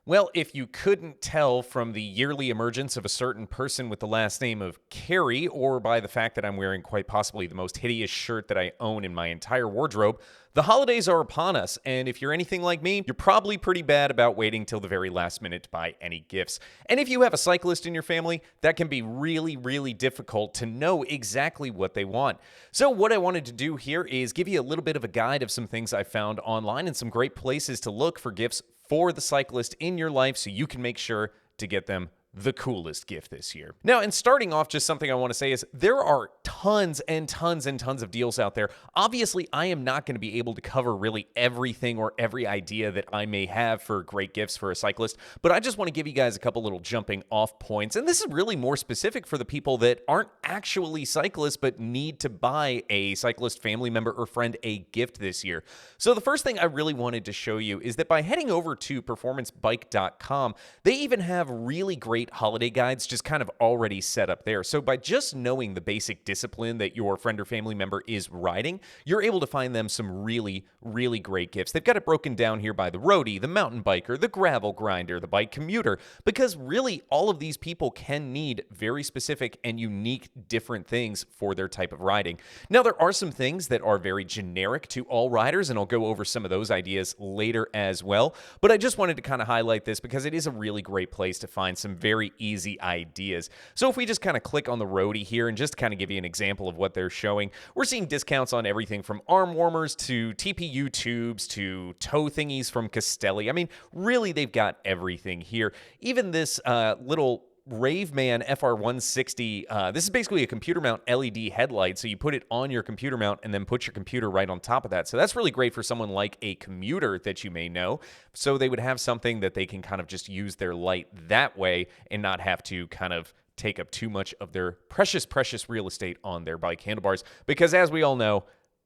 Well, if you couldn't tell from the yearly emergence of a certain person with the last name of Carey, or by the fact that I'm wearing quite possibly the most hideous shirt that I own in my entire wardrobe, the holidays are upon us, and if you're anything like me, you're probably pretty bad about waiting till the very last minute to buy any gifts. And if you have a cyclist in your family, that can be really, really difficult to know exactly what they want. So what I wanted to do here is give you a little bit of a guide of some things I found online and some great places to look for gifts for the cyclist in your life so you can make sure to get them the coolest gift this year. Now, and starting off, just something I want to say is there are tons and tons and tons of deals out there. Obviously, I am not going to be able to cover really everything or every idea that I may have for great gifts for a cyclist, but I just want to give you guys a couple little jumping off points. And this is really more specific for the people that aren't actually cyclists but need to buy a cyclist family member or friend a gift this year. So the first thing I really wanted to show you is that by heading over to performancebike.com, they even have really great holiday guides just kind of already set up there. So by just knowing the basic discipline that your friend or family member is riding, you're able to find them some really, really great gifts. They've got it broken down here by the roadie, the mountain biker, the gravel grinder, the bike commuter, because really all of these people can need very specific and unique different things for their type of riding. Now, there are some things that are very generic to all riders, and I'll go over some of those ideas later as well. But I just wanted to kind of highlight this because it is a really great place to find some very easy ideas. So if we just kind of click on the roadie here and just kind of give you an example of what they're showing, we're seeing discounts on everything from arm warmers to TPU tubes to toe thingies from Castelli. I mean, really, they've got everything here. Even this little Raveman FR160, this is basically a computer mount LED headlight, so you put it on your computer mount and then put your computer right on top of that. So that's really great for someone like a commuter that you may know. So they would have something that they can kind of just use their light that way and not have to kind of take up too much of their precious, precious real estate on their bike handlebars, because as we all know,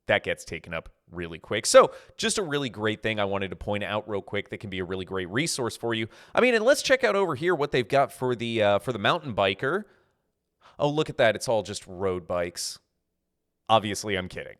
that gets taken up really quick. So just a really great thing I wanted to point out real quick that can be a really great resource for you. I mean, and let's check out over here what they've got for the mountain biker. Oh, look at that. It's all just road bikes. Obviously, I'm kidding.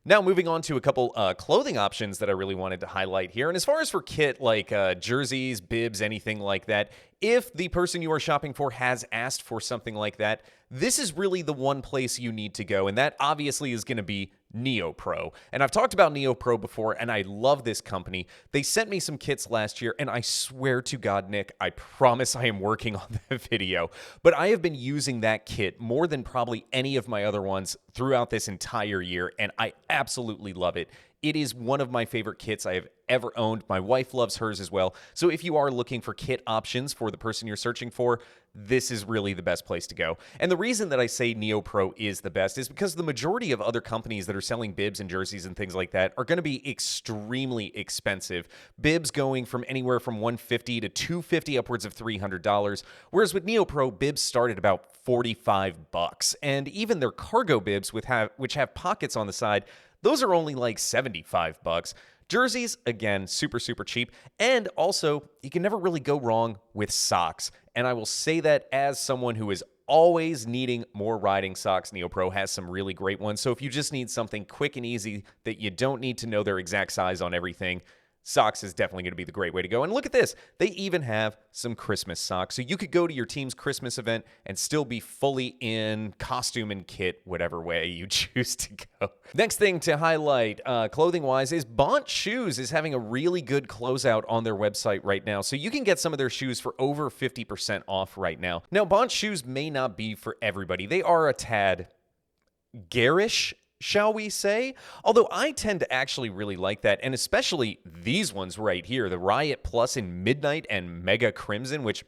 Now, moving on to a couple clothing options that I really wanted to highlight here. And as far as for kit, like jerseys, bibs, anything like that, if the person you are shopping for has asked for something like that, this is really the one place you need to go. And that obviously is going to be NeoPro. And I've talked about NeoPro before, and I love this company. They sent me some kits last year, and I swear to God, Nick, I promise I am working on the video. But I have been using that kit more than probably any of my other ones throughout this entire year, and I absolutely love it. It is one of my favorite kits I have ever owned. My wife loves hers as well. So if you are looking for kit options for the person you're searching for, this is really the best place to go. And the reason that I say NeoPro is the best is because the majority of other companies that are selling bibs and jerseys and things like that are going to be extremely expensive. Bibs going from anywhere from $150 to $250, upwards of $300. Whereas with NeoPro, bibs start at about $45. And even their cargo bibs, which have pockets on the side, those are only like $75. Jerseys, again, super, super cheap. And also, you can never really go wrong with socks. And I will say that as someone who is always needing more riding socks, NeoPro has some really great ones. So if you just need something quick and easy that you don't need to know their exact size on everything, socks is definitely going to be the great way to go. And look at this. They even have some Christmas socks. So you could go to your team's Christmas event and still be fully in costume and kit, whatever way you choose to go. Next thing to highlight, clothing-wise, is Bont Shoes is having a really good closeout on their website right now. So you can get some of their shoes for over 50% off right now. Now, Bont Shoes may not be for everybody. They are a tad garish, shall we say? Although I tend to actually really like that, and especially these ones right here, the Riot Plus in Midnight and Mega Crimson, which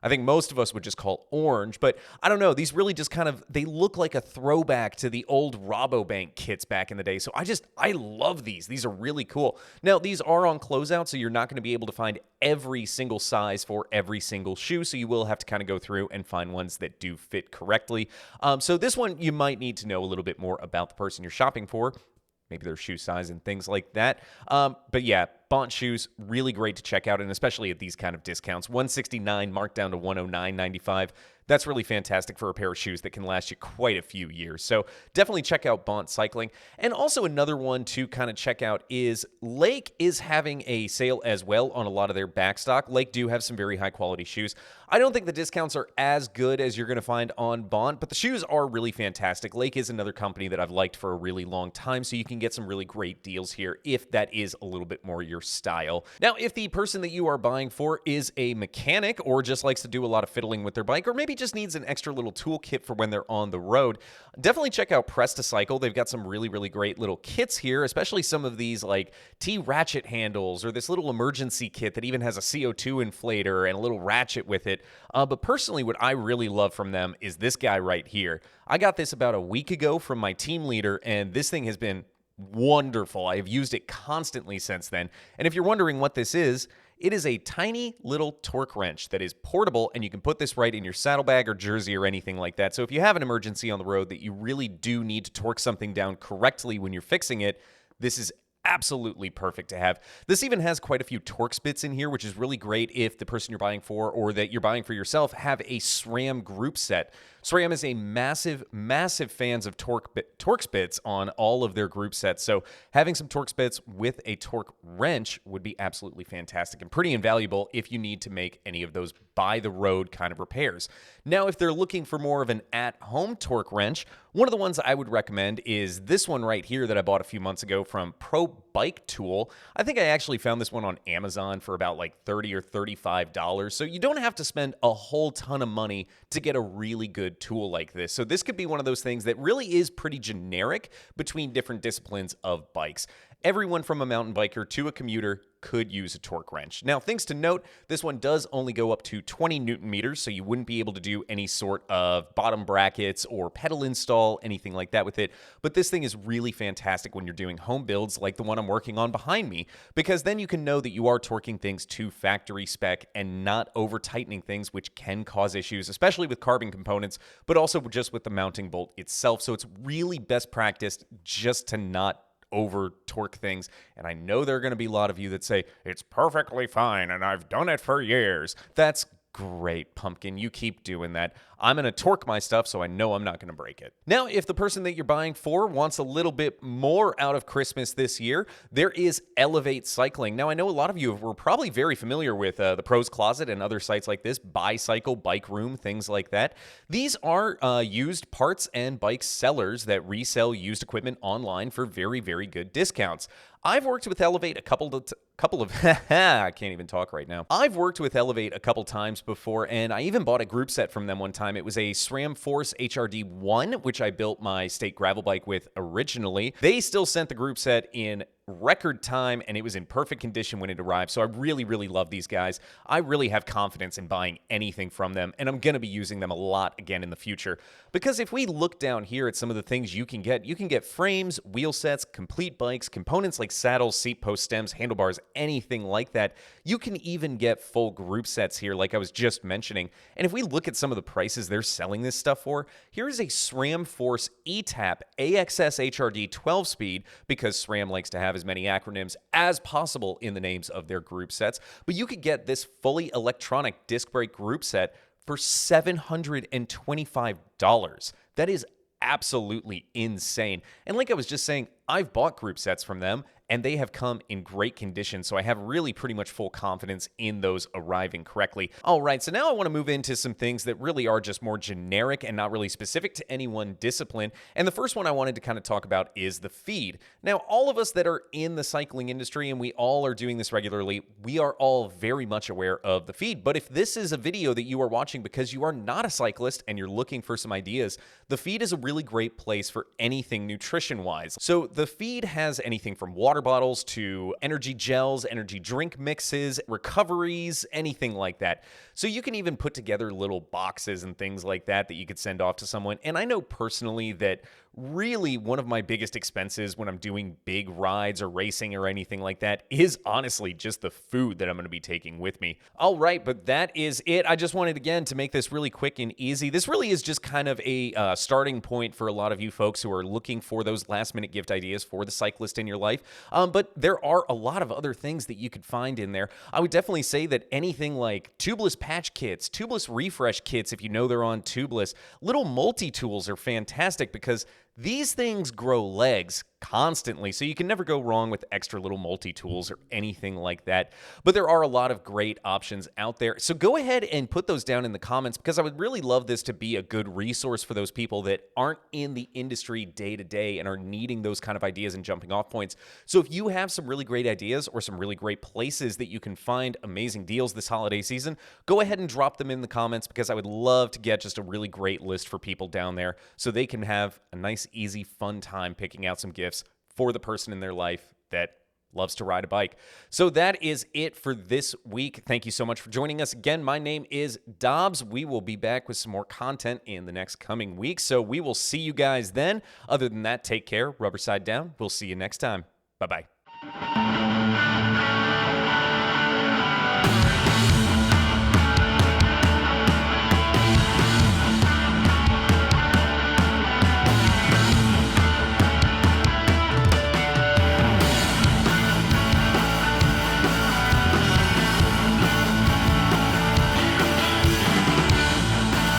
I think most of us would just call orange, but I don't know, these really just kind of, they look like a throwback to the old Rabobank kits back in the day, so I love these. These are really cool. Now, these are on closeout, so you're not going to be able to find every single size for every single shoe, so you will have to kind of go through and find ones that do fit correctly. So this one, you might need to know a little bit more about the person you're shopping for, maybe their shoe size and things like that. But yeah, Bont shoes, really great to check out, and especially at these kind of discounts. $169 marked down to $109.95. That's really fantastic for a pair of shoes that can last you quite a few years. So definitely check out Bont Cycling. And also another one to kind of check out is Lake is having a sale as well on a lot of their backstock. Lake do have some very high quality shoes. I don't think the discounts are as good as you're going to find on Bont, but the shoes are really fantastic. Lake is another company that I've liked for a really long time, so you can get some really great deals here if that is a little bit more your style. Now, if the person that you are buying for is a mechanic or just likes to do a lot of fiddling with their bike, or maybe just needs an extra little toolkit for when they're on the road, definitely check out Press to Cycle. They've got some really, really great little kits here, especially some of these like T-ratchet handles or this little emergency kit that even has a CO2 inflator and a little ratchet with it. But personally, what I really love from them is this guy right here. I got this about a week ago from my team leader, and this thing has been wonderful. I have used it constantly since then. And if you're wondering what this is, it is a tiny little torque wrench that is portable, and you can put this right in your saddlebag or jersey or anything like that. So if you have an emergency on the road that you really do need to torque something down correctly when you're fixing it, this is absolutely perfect to have. This even has quite a few Torx bits in here, which is really great if the person you're buying for or that you're buying for yourself have a SRAM group set. SRAM is a massive fans of Torx bits on all of their group sets, so having some Torx bits with a torque wrench would be absolutely fantastic and pretty invaluable if you need to make any of those by-the-road kind of repairs. Now, if they're looking for more of an at-home torque wrench, one of the ones I would recommend is this one right here that I bought a few months ago from Pro Bike Tool. I think I actually found this one on Amazon for about like $30 or $35, so you don't have to spend a whole ton of money to get a really good tool like this. So this could be one of those things that really is pretty generic between different disciplines of bikes. Everyone from a mountain biker to a commuter could use a torque wrench. Now, things to note, this one does only go up to 20 Newton meters, so you wouldn't be able to do any sort of bottom brackets or pedal install, anything like that with it. But this thing is really fantastic when you're doing home builds like the one I'm working on behind me, because then you can know that you are torquing things to factory spec and not over-tightening things, which can cause issues, especially with carbon components, but also just with the mounting bolt itself. So it's really best practice just to not over torque things. And I know there are going to be a lot of you that say, it's perfectly fine and I've done it for years. That's great, Pumpkin. You keep doing that. I'm going to torque my stuff so I know I'm not going to break it. Now, if the person that you're buying for wants a little bit more out of Christmas this year, there is Elevate Cycling. Now, I know a lot of you were probably very familiar with the Pros Closet and other sites like this, Bicycle, Bike Room, things like that. These are used parts and bike sellers that resell used equipment online for very, very good discounts. I've worked with Elevate a couple of I can't even talk right now. I've worked with Elevate a couple times before, and I even bought a group set from them one time. It was a SRAM Force HRD1, which I built my state gravel bike with originally. They still sent the group set in record time, and it was in perfect condition when it arrived. So I really, really love these guys. I really have confidence in buying anything from them, and I'm going to be using them a lot again in the future. Because if we look down here at some of the things you can get frames, wheel sets, complete bikes, components like saddles, seat posts, stems, handlebars, anything like that. You can even get full group sets here, like I was just mentioning. And if we look at some of the prices they're selling this stuff for, here is a SRAM Force ETAP AXS HRD 12-speed, because SRAM likes to have as many acronyms as possible in the names of their group sets. But you could get this fully electronic disc brake group set for $725. That is absolutely insane. And like I was just saying, I've bought group sets from them, and they have come in great condition, so I have really pretty much full confidence in those arriving correctly. All right, so now I want to move into some things that really are just more generic and not really specific to any one discipline. And the first one I wanted to kind of talk about is the feed. Now, all of us that are in the cycling industry, and we all are doing this regularly, we are all very much aware of the feed. But if this is a video that you are watching because you are not a cyclist and you're looking for some ideas, the feed is a really great place for anything nutrition-wise. So the feed has anything from water bottles to energy gels, energy drink mixes, recoveries, anything like that. So you can even put together little boxes and things like that that you could send off to someone. And I know personally that really one of my biggest expenses when I'm doing big rides or racing or anything like that is honestly just the food that I'm going to be taking with me. All right, but that is it. I just wanted, again, to make this really quick and easy. This really is just kind of a starting point for a lot of you folks who are looking for those last-minute gift ideas for the cyclist in your life. But there are a lot of other things that you could find in there. I would definitely say that anything like tubeless patch kits, tubeless refresh kits, if you know they're on tubeless, little multi-tools are fantastic because these things grow legs constantly, so you can never go wrong with extra little multi-tools or anything like that. But there are a lot of great options out there. So go ahead and put those down in the comments because I would really love this to be a good resource for those people that aren't in the industry day to day and are needing those kind of ideas and jumping off points. So if you have some really great ideas or some really great places that you can find amazing deals this holiday season, go ahead and drop them in the comments because I would love to get just a really great list for people down there so they can have a nice, easy, fun time picking out some gifts for the person in their life that loves to ride a bike. So that is it for this week. Thank you so much for joining us. Again, my name is Dobbs. We will be back with some more content in the next coming week. So we will see you guys then. Other than that, take care. Rubber side down. We'll see you next time. Bye-bye.